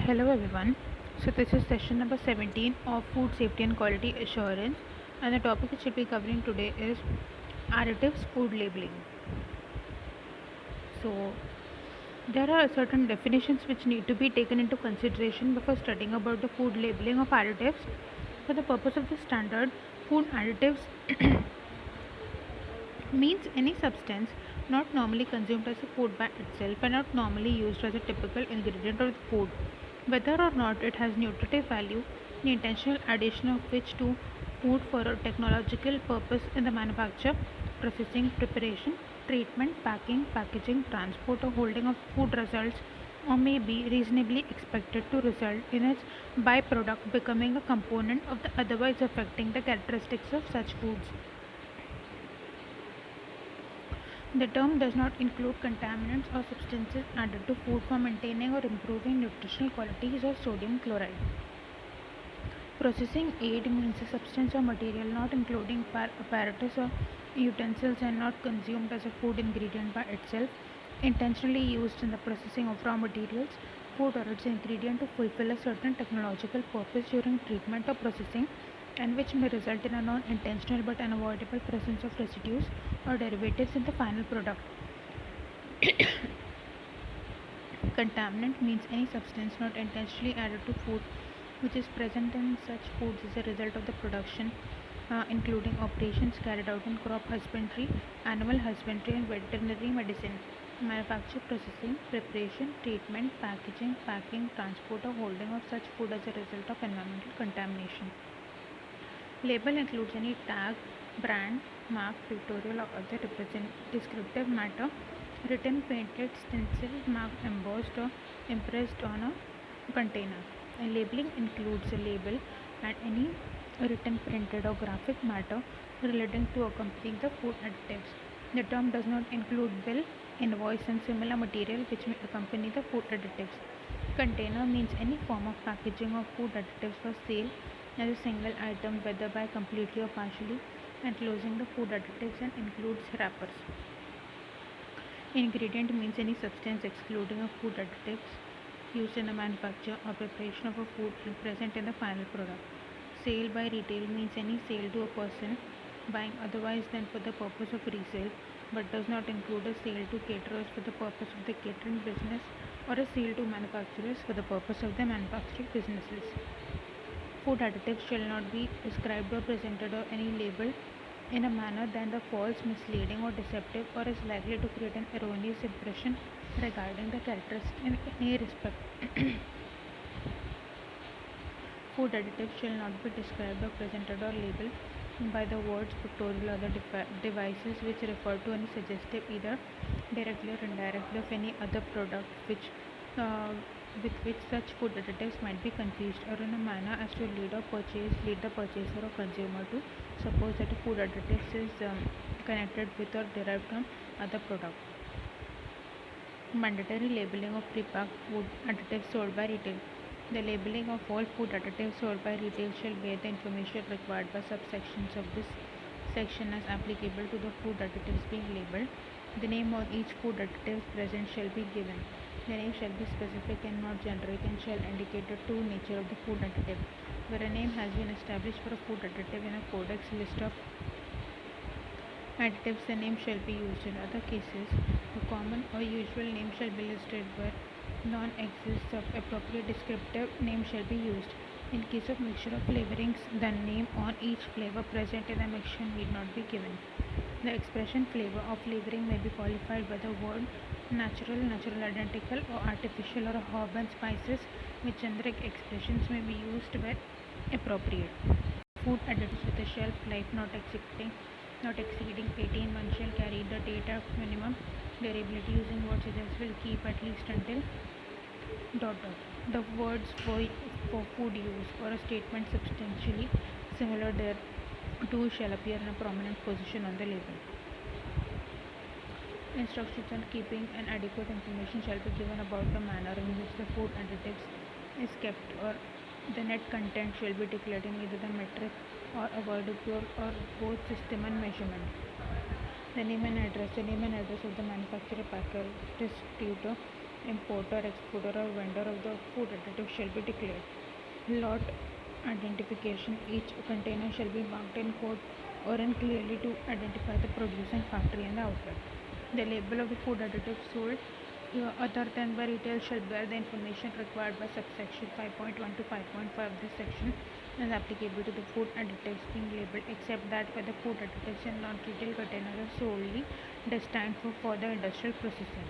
Hello everyone. So this is session number 17 of Food Safety and Quality Assurance, and the topic we should be covering today is additives food labeling. So there are certain definitions which need to be taken into consideration before studying about the food labeling of additives. For the purpose of this standard, food additives means any substance not normally consumed as a food by itself and not normally used as a typical ingredient of the food, whether or not it has nutritive value, the intentional addition of which to food for a technological purpose in the manufacture, processing, preparation, treatment, packing, packaging, transport, or holding of food results, or may be reasonably expected to result in its byproduct becoming a component of the otherwise affecting the characteristics of such foods. The term does not include contaminants or substances added to food for maintaining or improving nutritional qualities or sodium chloride. Processing aid means a substance or material not including apparatus or utensils and not consumed as a food ingredient by itself, intentionally used in the processing of raw materials, food or its ingredient to fulfill a certain technological purpose during treatment or processing, and which may result in a non-intentional but unavoidable presence of residues or derivatives in the final product. Contaminant means any substance not intentionally added to food which is present in such foods as a result of the production, including operations carried out in crop husbandry, animal husbandry, and veterinary medicine, manufacture, processing, preparation, treatment, packaging, packing, transport, or holding of such food as a result of environmental contamination. Label includes any tag, brand, mark, pictorial, or other descriptive matter written, painted, stenciled, marked, embossed, or impressed on a container. And labeling includes a label and any written, printed, or graphic matter relating to accompanying the food additives. The term does not include bill, invoice, and similar material which may accompany the food additives. Container means any form of packaging of food additives for sale as a single item, whether by completely or partially, and closing the food additives and includes wrappers. Ingredient means any substance excluding of food additives used in the manufacture or preparation of a food and present in the final product. Sale by retail means any sale to a person buying otherwise than for the purpose of resale, but does not include a sale to caterers for the purpose of the catering business or a sale to manufacturers for the purpose of the manufacturing businesses. Food additives shall not be described or presented or any labeled in a manner than the false, misleading, or deceptive, or is likely to create an erroneous impression regarding the characteristics in any respect. Food additives shall not be described or presented or labeled by the words, pictorial, or other devices which refer to any suggestive, either directly or indirectly, of any other product uh, with which such food additives might be confused, or in a manner as to lead the purchaser or consumer to suppose that a food additive is connected with or derived from other product. Mandatory labeling of prepacked food additives sold by retail. The labeling of all food additives sold by retail shall bear the information required by subsections of this section as applicable to the food additives being labeled. The name of each food additive present shall be given. The name shall be specific and not generic and shall indicate the true nature of the food additive. Where a name has been established for a food additive in a codex list of additives, the name shall be used. In other cases, a common or usual name shall be listed where none exists of appropriate descriptive name shall be used. In case of mixture of flavorings, the name on each flavor present in the mixture need not be given. The expression flavor or flavoring may be qualified by the word natural, natural identical, or artificial, or herb and spices, which generic expressions may be used where appropriate. Food additives with a shelf life not exceeding 18 months shall carry the date of minimum durability using words such as will keep at least until ... The words for food use or a statement substantially similar thereto shall appear in a prominent position on the label. Instructions on keeping and adequate information shall be given about the manner in which the food additives is kept, or the net content shall be declared in either the metric or a vertical or both system and measurement. The name and address of the manufacturer, packer, distributor, importer, exporter, or vendor of the food additive shall be declared. Lot identification. Each container shall be marked in code or in clearly to identify the producing factory and the outlet. The label of the food additive sold other than by retail shall bear the information required by subsection 5.1 to 5.5 of this section is applicable to the food additives being labeled, except that where the food additives in non-retail containers are solely destined for further industrial processing.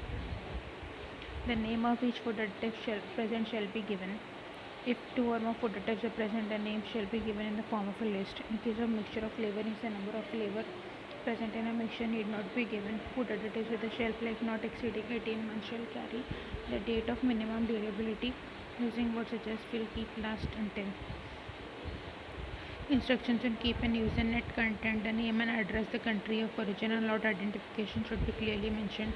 The name of each food additive present shall be given. If two or more food additives are present, the name shall be given in the form of a list. In case of mixture of flavorings, the number of flavor present in a mixture need not be given. Food additives with a shelf life not exceeding 18 months shall carry the date of minimum durability, using words such as will keep, last, until. Instructions on keep and use and net content. The name and address, the country of origin and lot identification should be clearly mentioned.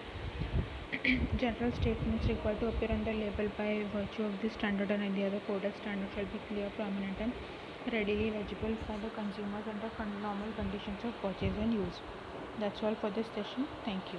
General statements required to appear on the label by virtue of this standard and any other coded standard shall be clear, prominent, and readily legible for the consumers under normal conditions of purchase and use. That's all for this session. Thank you.